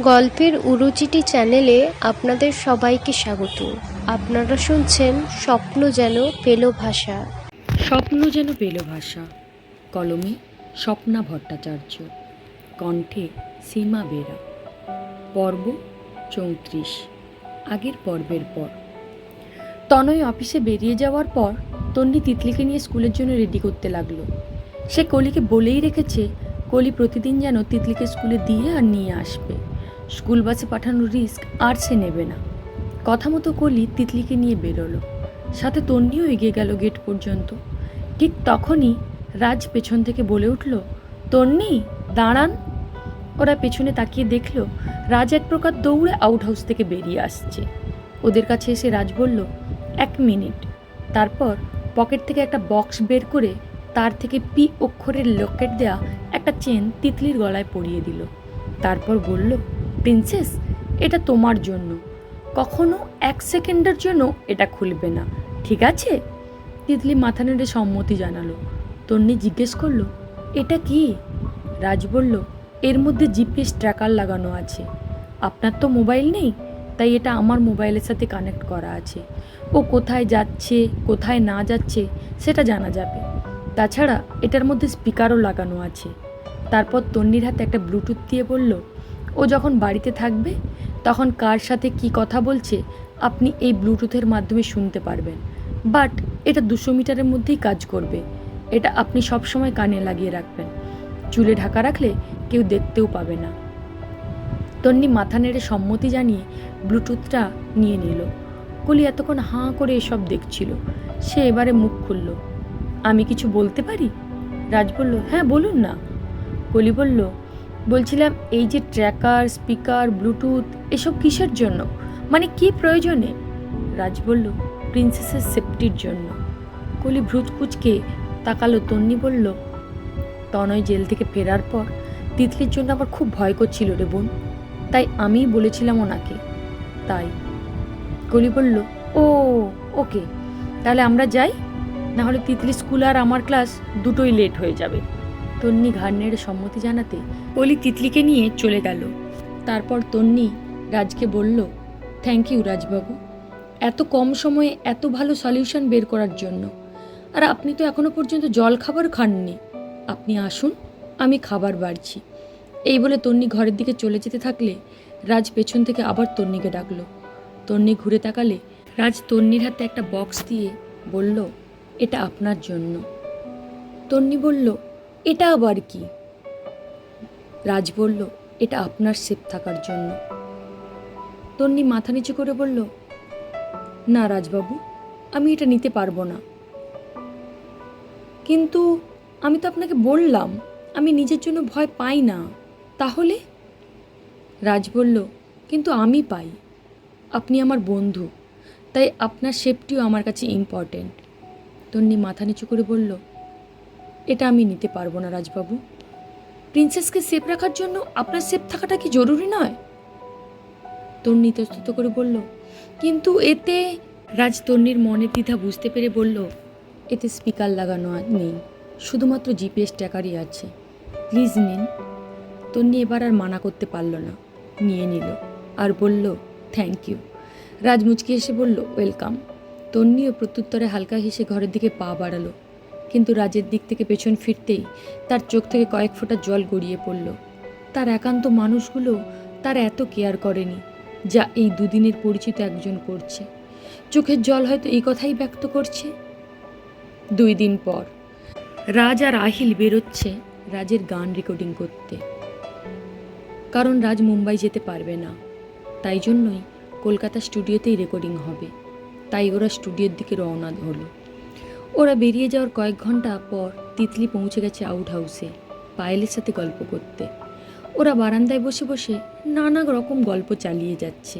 গল্পের উরুচিটি চ্যানেলে আপনাদের সবাইকে স্বাগত। আপনারা শুনছেন স্বপ্ন যেন পেল ভাষা। স্বপ্ন যেন পেল ভাষা। কলমে স্বপ্না ভট্টাচার্য, কণ্ঠে সীমা বেরা। পর্ব 34। আগের পর্বের পর। তনয় অফিসে বেরিয়ে যাওয়ার পর তন্নি তিতলিকে নিয়ে স্কুলের জন্য রেডি করতে লাগলো। সে কলিকে বলেই রেখেছে কলি প্রতিদিন যেন তিতলিকে স্কুলে দিয়ে আর নিয়ে আসবে। স্কুল বাসে পাঠানোর রিস্ক আর সে নেবে না। কথা মতো কলি তিতলিকে নিয়ে বেরোলো। সাথে তন্নিও এগিয়ে গেল গেট পর্যন্ত। ঠিক তখনই রাজ পেছন থেকে বলে উঠল, তন্নি দাঁড়ান। ওরা পেছনে তাকিয়ে দেখল রাজ এক প্রকার দৌড়ে আউট হাউস থেকে বেরিয়ে আসছে। ওদের কাছে এসে রাজ বলল, 1 মিনিট। তারপর পকেট থেকে একটা বক্স বের করে তার থেকে পি অক্ষরের লকেট দেয়া একটা চেন তিতলির গলায় পরিয়ে দিল। তারপর বলল, প্রিন্সেস, এটা তোমার জন্য। কখনো 1 সেকেন্ডের জন্য এটা খুলবে না, ঠিক আছে? তিতলি মাথা নেড়ে সম্মতি জানালো। তন্নি জিজ্ঞেস করলো, এটা কি? রাজ বলল, এর মধ্যে জিপিএস ট্র্যাকার লাগানো আছে। আপনার তো মোবাইল নেই, তাই এটা আমার মোবাইলের সাথে কানেক্ট করা আছে। ও কোথায় যাচ্ছে কোথায় না যাচ্ছে সেটা জানা যাবে। তাছাড়া এটার মধ্যে স্পিকারও লাগানো আছে। তারপর তন্নির হাতে একটা ব্লুটুথ দিয়ে বলল, ও যখন বাড়িতে থাকবে তখন কার সাথে কি কথা বলছে আপনি এই ব্লুটুথের মাধ্যমে শুনতে পারবেন। বাট এটা 200 মিটারের মধ্যেই কাজ করবে। এটা আপনি সবসময় কানে লাগিয়ে রাখবেন। চুলে ঢাকা রাখলে কেউ দেখতেও পাবে না। তন্নি মাথা নেড়ে সম্মতি জানিয়ে ব্লুটুথটা নিয়ে নিল। কলি এতক্ষণ হাঁ করে এসব দেখছিল। সে এবারে মুখ খুলল, আমি কিছু বলতে পারি? রাজ বলল, হ্যাঁ বলুন না। কলি বলল, বলছিলাম এই যে ট্র্যাকার, স্পিকার, ব্লুটুথ এসব কিসের জন্য, মানে কি প্রয়োজনে? রাজ বলল, প্রিন্সেসের সেফটির জন্য। কলি ভ্রুজ কুচকে তাকালো। তন্নি বলল, তনয় জেল থেকে ফেরার পর তিতলির জন্য আমার খুব ভয় করছিল রে বোন, তাই আমিই বলেছিলাম ওনাকে। তাই? কলি বলল, ও ওকে, তাহলে আমরা যাই, না হলে তিতলি স্কুল আর আমার ক্লাস দুটোই লেট হয়ে যাবে। তন্নি ঘাড় নেড়ে সম্মতি জানাতে কলি তিতলিকে নিয়ে চলে গেল। তারপর তন্নি রাজকে বলল, থ্যাংক ইউ রাজবাবু, এত কম সময়ে এত ভালো সলিউশন বের করার জন্য। আর আপনি তো এখনো পর্যন্ত জল খাবার খাননি। আপনি আসুন, আমি খাবার বাড়ছি। এই বলে তন্নি ঘরের দিকে চলে যেতে থাকলে রাজ পেছন থেকে আবার তন্নিকে ডাকলো। তন্নি ঘুরে তাকালে রাজ তন্নির হাতে একটা বক্স দিয়ে বলল, এটা আপনার জন্য। তন্নি বলল, এটা আবার কি? রাজ বলল, এটা আপনার সেফ থাকার জন্য। তন্নি মাথা নিচু করে বলল, না রাজবাবু, আমি এটা নিতে পারবো না। কিন্তু আমি তো আপনাকে বললাম আমি নিজের জন্য ভয় পাই না। তাহলে? রাজ বলল, কিন্তু আমি পাই। আপনি আমার বন্ধু, তাই আপনার সেফটিও আমার কাছে ইম্পর্টেন্ট। তন্নি মাথা নিচু করে বলল, এটা আমি নিতে পারবো না রাজবাবু। প্রিন্সেসকে সেফ রাখার জন্য আপনার সেফ থাকাটা কি জরুরি নয়? তন্নি ইতস্তত করে বলল, কিন্তু এতে। রাজ তন্নির মনের দ্বিধা বুঝতে পেরে বলল, এতে স্পিকার লাগানো নেই, শুধুমাত্র জিপিএস ট্র্যাকারই আছে। প্লিজ নিন। তন্নি এবার আর মানা করতে পারল না, নিয়ে নিল আর বলল, থ্যাংক ইউ। রাজ মুচকি এসে বলল, ওয়েলকাম। তন্নিও প্রত্যুত্তরে হালকা হেসে ঘরের দিকে পা বাড়ালো। কিন্তু রাজের দিক থেকে পেছন ফিরতেই তার চোখ থেকে কয়েক ফোঁটা জল গড়িয়ে পড়ল। তার একান্ত মানুষগুলো তার এত কেয়ার করেনি যা এই দুদিনের পরিচিত একজন করছে। চোখের জল হয়তো এই কথাই ব্যক্ত করছে। 2 দিন পর রাজ আর আহিল বেরোচ্ছে রাজের গান রেকর্ডিং করতে। কারণ রাজ মুম্বাই যেতে পারবে না, তাই জন্যই কলকাতা স্টুডিওতেই রেকর্ডিং হবে। তাই ওরা স্টুডিওর দিকে রওনা হলো। ওরা বেরিয়ে যাওয়ার কয়েক ঘন্টা পর তিতলি পৌঁছে গেছে আউট হাউসে পায়েলের সাথে গল্প করতে। ওরা বারান্দায় বসে বসে নানা রকম গল্প চালিয়ে যাচ্ছে।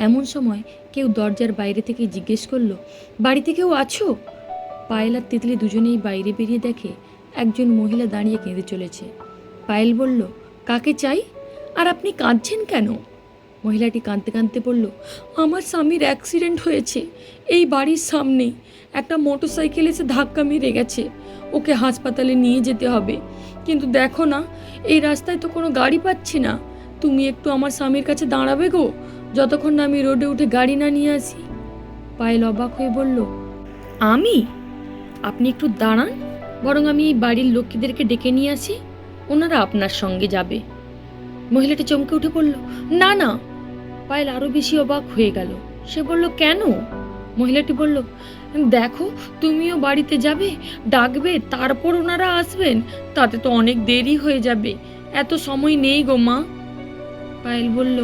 এমন সময় কেউ দরজার বাইরে থেকে জিজ্ঞেস করলো, বাড়িতে কেউ আছো? পায়েল আর তিতলি দুজনেই বাইরে বেরিয়ে দেখে একজন মহিলা দাঁড়িয়ে কেঁদে চলেছে। পায়েল বলল, কাকে চাই? আর আপনি কাঁদছেন কেন? মহিলাটি কাঁদতে কাঁদতে বলল, আমার স্বামীর অ্যাক্সিডেন্ট হয়েছে এই বাড়ির সামনেই। একটা মোটরসাইকেল এসে ধাক্কা মেরে গেছে, ওকে হাসপাতালে নিয়ে যেতে হবে। কিন্তু দেখো না, এই রাস্তায় তো কোনো গাড়ি পাচ্ছি না, তুমি একটু আমার স্বামীর কাছে দাঁড়াবে গো, যতক্ষণ না আমি রোডে উঠে গাড়ি না নিয়ে আসি। পায়েল অবাক হয়ে বলল, আমি? আপনি একটু দাঁড়ান, বরং আমি এই বাড়ির লোকেদেরকে ডেকে নিয়ে আসি, ওনারা আপনার সঙ্গে যাবে। মহিলাটি চমকে উঠে বলল, না না। পায়েল আরো বেশি অবাক হয়ে গেল। সে বলল, কেন? মহিলাটি বলল, দেখো, তুমিও বাড়িতে যাবে, ডাকবে, তারপর ওনারা আসবেন, তাতে তো অনেক দেরি হয়ে যাবে, এত সময় নেই গো মা। পায়েল বলল,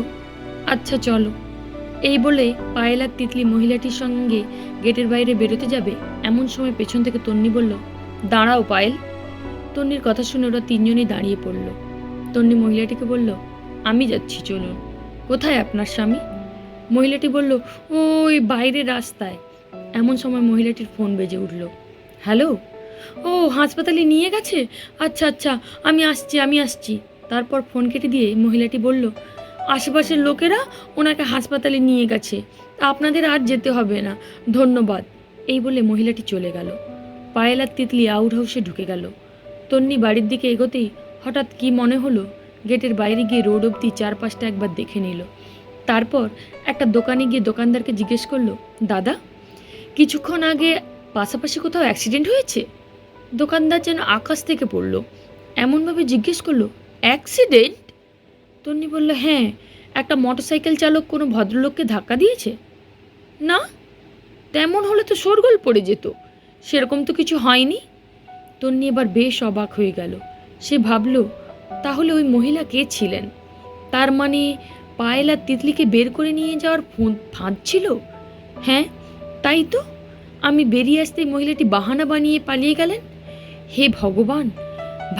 আচ্ছা চলো। এই বলে পায়েল আর তিতলি মহিলাটির সঙ্গে গেটের বাইরে বেরোতে যাবে, এমন সময় পেছন থেকে তন্নি বলল, দাঁড়াও পায়েল। তন্নির কথা শুনে ওরা তিনজনই দাঁড়িয়ে পড়ল। তন্নি মহিলাটিকে বলল, আমি যাচ্ছি, চলুন। কোথায় আপনার স্বামী? মহিলাটি বলল, ওই বাইরের রাস্তায়। এমন সময় মহিলাটির ফোন বেজে উঠল। হ্যালো, ও হাসপাতালে নিয়ে গেছে? আচ্ছা আচ্ছা, আমি আসছি। তারপর ফোন কেটে দিয়ে মহিলাটি বলল, আশেপাশের লোকেরা ওনাকে হাসপাতালে নিয়ে গেছে, আপনাদের আর যেতে হবে না, ধন্যবাদ। এই বলে মহিলাটি চলে গেল। পায়েল আর তিতলি আউট হাউসে ঢুকে গেল। তন্নি বাড়ির দিকে এগোতেই হঠাৎ কি মনে হলো, গেটের বাইরে গিয়ে রোড অবধি চারপাশটা একবার দেখে নিল। তারপর একটা দোকানে গিয়ে দোকানদারকে জিজ্ঞেস করলো, দাদা, কিছুক্ষণ আগে পাশাপাশি কোথাও অ্যাক্সিডেন্ট হয়েছে? দোকানদার যেন আকাশ থেকে পড়ল, এমনভাবে জিজ্ঞেস করলো, অ্যাক্সিডেন্ট? তন্নি বলল, হ্যাঁ, একটা মোটরসাইকেল চালক কোনো ভদ্রলোককে ধাক্কা দিয়েছে। না, তেমন হলে তো শোরগোল পড়ে যেত, সেরকম তো কিছু হয়নি। তন্নি এবার বেশ অবাক হয়ে গেল। সে ভাবল, তাহলে ওই মহিলা কে ছিলেন? তার মানে পায়েল আর তিতলিকে বের করে নিয়ে যাওয়ার ফাঁদ ছিল। হ্যাঁ, তাই তো। আমি বেরিয়ে আসতেই মহিলাটি বাহানা বানিয়ে পালিয়ে গেলেন। হে ভগবান,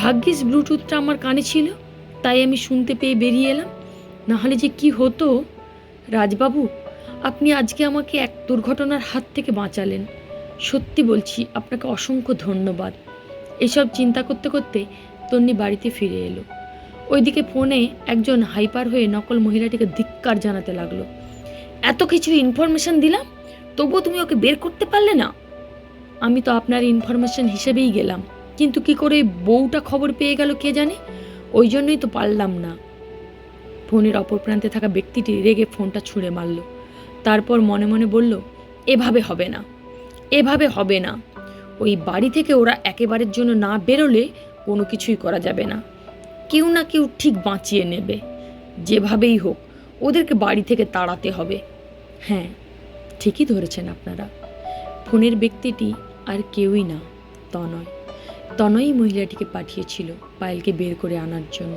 ভাগ্যিস ব্লুটুথটা আমার কানে ছিল, তাই আমি শুনতে পেয়ে বেরিয়ে এলাম, নাহলে যে কি হতো। রাজবাবু, আপনি আজকে আমাকে এক দুর্ঘটনার হাত থেকে বাঁচালেন, সত্যি বলছি, আপনাকে অসংখ্য ধন্যবাদ। এসব চিন্তা করতে করতে তন্নি বাড়িতে ফিরে এলো। ওইদিকে ফোনে একজন হাইপার হয়ে নকল মহিলাটিকে ধিক্কার জানাতে লাগলো, এত কিছু ইনফরমেশন দিলাম, তবুও তুমি ওকে বের করতে পারলে না। আমি তো আপনার ইনফরমেশন হিসেবেই গেলাম, কিন্তু কি করে বউটা খবর পেয়ে গেল কে জানে, ওই জন্যই তো পারলাম না। ফোনের অপর প্রান্তে থাকা ব্যক্তিটি রেগে ফোনটা ছুঁড়ে মারল। তারপর মনে মনে বলল, এভাবে হবে না, এভাবে হবে না। ওই বাড়ি থেকে ওরা একেবারের জন্য না বেরোলে কোনো কিছুই করা যাবে না। কেউ না কেউ ঠিক বাঁচিয়ে নেবে, যেভাবেই হোক ওদেরকে বাড়ি থেকে তাড়াতে হবে। হ্যাঁ, ঠিকই ধরেছেন আপনারা, ফোনের ব্যক্তিটি আর কেউই না, তনয়ই মহিলাটিকে পাঠিয়েছিল পায়েলকে বের করে আনার জন্য,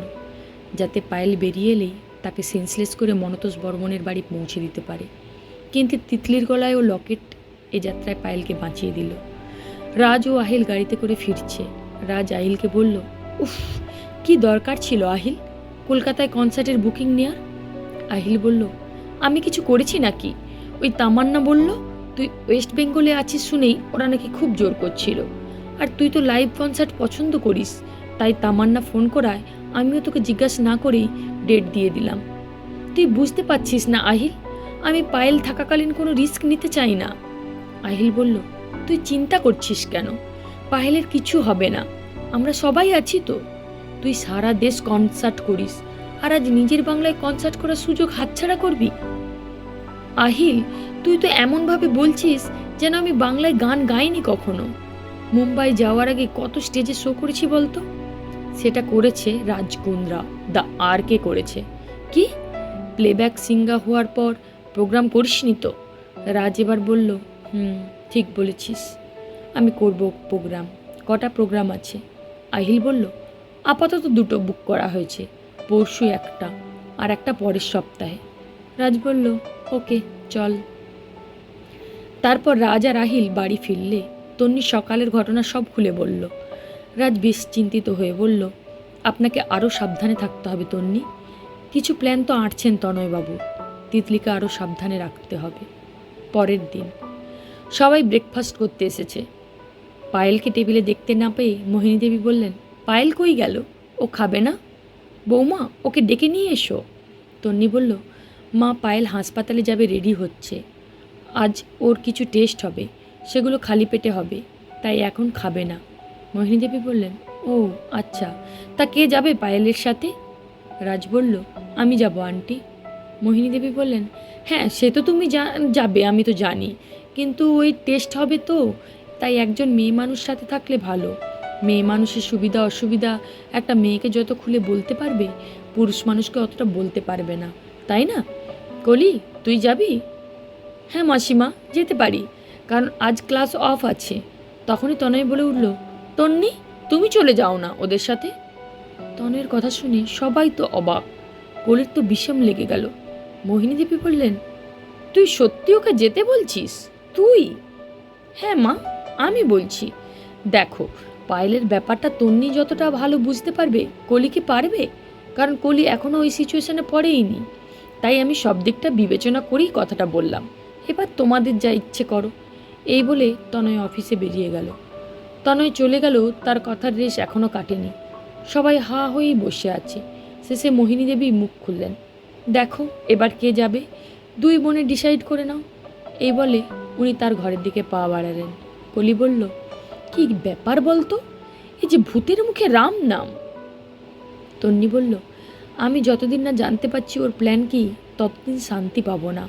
যাতে পায়েল বেরিয়ে এলেই তাকে সেন্সলেস করে মনতোষ বর্মনের বাড়ি পৌঁছে দিতে পারে। কিন্তু তিতলির গলায় ও লকেট এ যাত্রায় পায়েলকে বাঁচিয়ে দিল। রাজ ও আহিল গাড়িতে করে ফিরছে। রাজ আহিলকে বলল, উফ, কি দরকার ছিল আহিল কলকাতায় কনসার্টের বুকিং নেয়ার? আহিল বলল, আমি কিছু করেছি নাকি? ওই তামান্না বলল তুই ওয়েস্ট বেঙ্গলে আছিস শুনেই ওরা নাকি খুব জোর করছিল, আর তুই তো লাইভ কনসার্ট পছন্দ করিস, তাই তামান্না ফোন করায় আমিও তোকে জিজ্ঞাসা না করেই ডেট দিয়ে দিলাম। তুই বুঝতে পারছিস না আহিল, আমি পায়েল থাকাকালীন কোনো রিস্ক নিতে চাই না। আহিল বলল, তুই চিন্তা করছিস কেন? পায়েলের কিছু হবে না, আমরা সবাই আছি তো। তুই সারা দেশ কনসার্ট করিস, আর আজ নিজের বাংলায় কনসার্ট করার সুযোগ হাতছাড়া করবি? আহিল, তুই তো এমনভাবে বলছিস যেন আমি বাংলায় গান গাইনি কখনো। মুম্বাই যাওয়ার আগে কত স্টেজে শো করেছি বলতো? সেটা করেছে রাজকুন্দ্রা, দ্য আর কে করেছে। কি, প্লেব্যাক সিঙ্গার হওয়ার পর প্রোগ্রাম করিসনি তো? রাজ এবার বলল, ঠিক বলেছিস, আমি করব প্রোগ্রাম। কটা প্রোগ্রাম আছে? আহিল বলল, আপাতত 2টো বুক করা হয়েছে, পরশু একটা আর একটা পরের সপ্তাহে। রাজ বলল, ওকে, চল। তারপর রাজ আর আহিল বাড়ি ফিরলে তন্নি সকালের ঘটনা সব খুলে বলল। রাজ বেশ চিন্তিত হয়ে বলল, আপনাকে আরও সাবধানে থাকতে হবে তন্নি। কিছু প্ল্যান তো আঁটছেন তনয়বাবু, তিতলিকে আরও সাবধানে রাখতে হবে। পরের দিন সবাই ব্রেকফাস্ট করতে এসেছে। পায়েলকে টেবিলে দেখতে না পেয়ে মোহিনী দেবী বললেন, পায়েল কই গেল? ও খাবে না? বৌমা, ওকে ডেকে নিয়ে এসো। তন্নি বলল, মা, পায়েল হাসপাতালে যাবে, রেডি হচ্ছে। আজ ওর কিছু টেস্ট হবে, সেগুলো খালি পেটে হবে, তাই এখন খাবে না। মোহিনী দেবী বললেন, ও আচ্ছা, তা কে যাবে পায়েলের সাথে? রাজ বলল, আমি যাব আন্টি। মোহিনী দেবী বললেন, হ্যাঁ সে তো তুমি যাবে, আমি তো জানি, কিন্তু ওই টেস্ট হবে তো, তাই একজন মেয়ে মানুষ সাথে থাকলে ভালো। মেয়ে মানুষের সুবিধা অসুবিধা একটা মেয়েকে যত খুলে বলতে পারবে, পুরুষ মানুষকে অতটা বলতে পারবে না, তাই না? কলি, তুই যাবি? হ্যাঁ মাসিমা, যেতে পারি, কারণ আজ ক্লাস অফ আছে। তখনই তনয় বলে উঠল, তন্নি তুমি চলে যাও না ওদের সাথে? তনয়ের কথা শুনে সবাই তো অবাক, কলির তো বিষম লেগে গেল। মোহিনী দেবী বললেন, তুই সত্যি ওকে যেতে বলছিস? তুই? হ্যাঁ মা, আমি বলছি। দেখো, পায়েলের ব্যাপারটা তন্নি যতটা ভালো বুঝতে পারবে, কলি কি পারবে? কারণ কলি এখনও ওই সিচুয়েশনে পড়েইনি। তাই আমি সব দিকটা বিবেচনা করেই কথাটা বললাম। এবার তোমাদের যা ইচ্ছে করো। এই বলে তনয় অফিসে বেরিয়ে গেল। তনয় চলে গেল, তার কথার রেশ এখনও কাটেনি। সবাই হা হয়েই বসে আছে। শেষে মোহিনী দেবী মুখ খুললেন, দেখো এবার কে যাবে, দুই বোনে ডিসাইড করে নাও। এই বলে উনি তার ঘরের দিকে পা বাড়ালেন। কলি বলল, কি ব্যাপার বলতো, এই যে ভূতের মুখে রাম নাম। তন্নি বলল, আমি যতদিন না জানতে পারছি ওর প্ল্যান কি, ততদিন শান্তি পাবো না।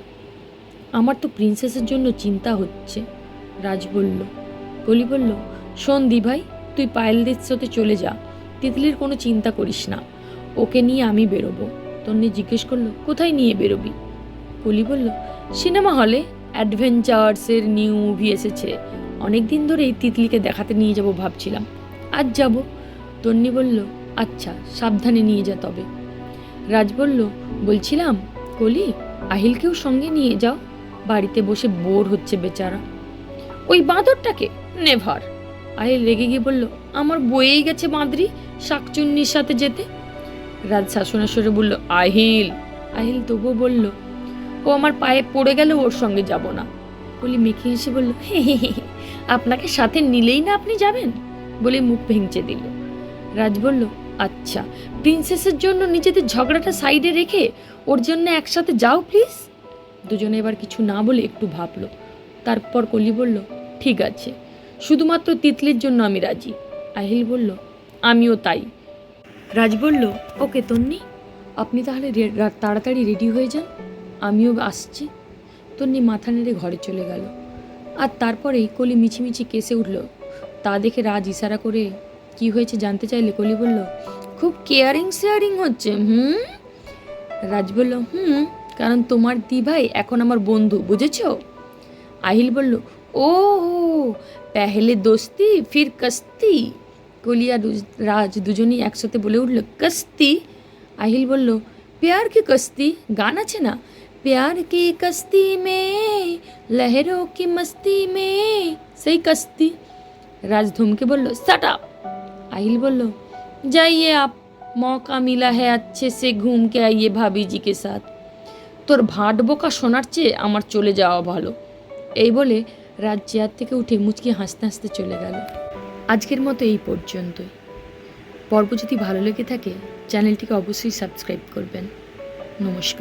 আমার তো প্রিন্সেসের জন্য চিন্তা হচ্ছে। রাজ বলল। কলি বলল, শোন দি ভাই, তুই পায়েলদের সাথে চলে যা, তিতলির কোনো চিন্তা করিস না, ওকে নিয়ে আমি বেরোবো। তন্নি জিজ্ঞেস করলো, কোথায় নিয়ে বেরোবি? কলি বলল, সিনেমা হলে অ্যাডভেঞ্চার্সের নিউ মুভি এসেছে, অনেক দিন ধরেই তিতলিকে দেখাতে নিয়ে যাব ভাবছিলাম, আজ যাব। তন্নি বলল, আচ্ছা সাবধানে নিয়ে যা তবে। রাজ বলল, বলছিলাম কলি, আহিলকেও সঙ্গে নিয়ে যাও, বাড়িতে বসে বোর হচ্ছে বেচারা। ওই বাঁদরটাকে? নেভার। আহিল রেগে গিয়ে বলল, আমার বয়েই গেছে বাঁদরি শাকচুন্নির সাথে যেতে। রাজ শাসনের স্বরে বলল, আহিল। আহিল তবুও বলল, ও আমার পায়ে পড়ে গেল, ওর সঙ্গে যাব না। কলি মেখে হেসে বলল, হে হে হে, আপনাকে সাথে নিলেই না আপনি যাবেন, বলে মুখ ভেঙচে দিল। রাজ বলল, আচ্ছা প্রিন্সেসের জন্য নিজেদের ঝগড়াটা সাইডে রেখে ওর জন্য একসাথে যাও প্লিজ। দুজনে এবার কিছু না বলে একটু ভাবলো। তারপর কলি বলল, ঠিক আছে, শুধুমাত্র তিতলির জন্য আমি রাজি। আহিল বলল, আমিও তাই। রাজ বলল, ওকে তন্নি, আপনি তাহলে তাড়াতাড়ি রেডি হয়ে যান, আমিও আসছি। তন্নি মাথা নেড়ে ঘরে চলে গেল। আর তারপরেই কলি মিছিমিছি কেসে উঠল। তা দেখে রাজ ইশারা করে কি হয়েছে জানতে চাইলে কলি বলল, খুব কেয়ারিং শেয়ারিং হচ্ছে। রাজ বলল, কারণ তোমার দিভাই এখন আমার বন্ধু, বুঝেছো? আহিল বলল, ও পেহলে দোস্তি ফির কস্তি। কলি আর রাজ দুজনেই একসাথে বলে উঠল, কস্তি। আহিল বলল, প্যার কি কস্তি, গান আছে না, प्यार की कश्ती में लहरों की मस्ती में, सही कश्ती। राज धूमके बोलो, शट अप। আহিল बोलो, जाइए आप, मौका मिला है अच्छे से घूम के आइए भाभी जी के साथ। তোর ভাট বোকা শোনার চেয়ে আমার চলে যাওয়া ভালো। এই বলে রাজ চেয়ার থেকে উঠে মুচকি হাসতে হাসতে চলে গেল। আজকের মতো এই পর্যন্তই। পর্ব যদি ভালো লেগে থাকে চ্যানেলটিকে অবশ্যই সাবস্ক্রাইব করবেন। নমস্কার।